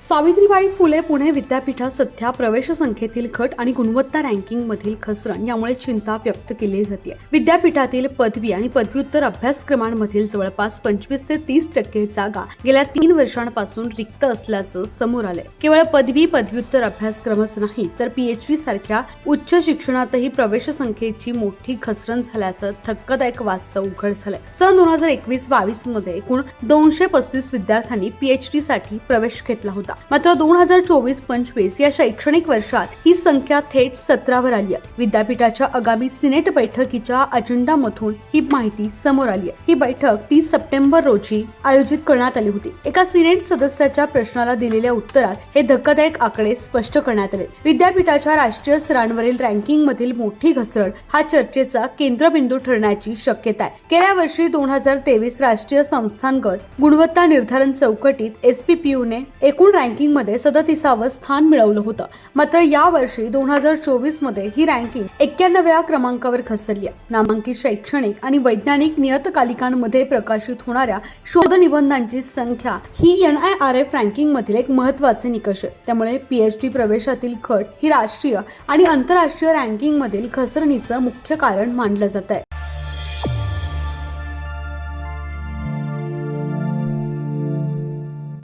सावित्रीबाई फुले पुणे विद्यापीठात सध्या प्रवेश संख्येतील घट आणि गुणवत्ता रँकिंग मधील घसरण यामुळे चिंता व्यक्त केली जाते। विद्यापीठातील पदवी आणि पदव्युत्तर अभ्यासक्रमांमधील जवळपास 25 ते 30% जागा गेल्या 3 वर्षांपासून रिक्त असल्याचं समोर आलंय। केवळ पदवी पदव्युत्तर अभ्यासक्रमच नाही तर पीएचडी सारख्या उच्च शिक्षणातही प्रवेश संख्येची मोठी घसरण झाल्याचं धक्कादायक वास्तव उघड झालंय। सन 2021-22 मध्ये एकूण 235 विद्यार्थ्यांनी पीएचडी साठी प्रवेश घेतला होता। मात्र 2024-25 या शैक्षणिक वर्षात ही संख्या थेट 17 वर आली आहे। विद्यापीठाच्या आगामी सिनेट बैठकीच्या अजेंडामधून ही माहिती समोर आली आहे। ही बैठक 30 सप्टेंबर रोजी आयोजित करण्यात आली होती। एका सिनेट सदस्याच्या प्रश्नाला दिलेल्या उत्तरात हे धक्कादायक आकडे स्पष्ट करण्यात आले। विद्यापीठाच्या राष्ट्रीय स्तरांवरील रँकिंग मधील मोठी घसरण हा चर्चेचा केंद्रबिंदू ठरण्याची शक्यता आहे। गेल्या वर्षी 2023 राष्ट्रीय संस्थांगत गुणवत्ता निर्धारण चौकटीत एसपीपीयूने एकूण रँकिंग मध्ये 37वे स्थान मिळवलं होतं। मात्र या वर्षी 2024 मध्ये ही रँकिंग 91व्या क्रमांकावर घसरली आहे। नामांकित शैक्षणिक आणि वैज्ञानिक नियतकालिकांमध्ये प्रकाशित होणाऱ्या शोध निबंधांची संख्या ही NIRF रँकिंग मधील एक महत्त्वाचे निकष आहे। त्यामुळे पीएचडी प्रवेशातील घट ही राष्ट्रीय आणि आंतरराष्ट्रीय रँकिंग मधील घसरणीचं मुख्य कारण मानलं जात आहे।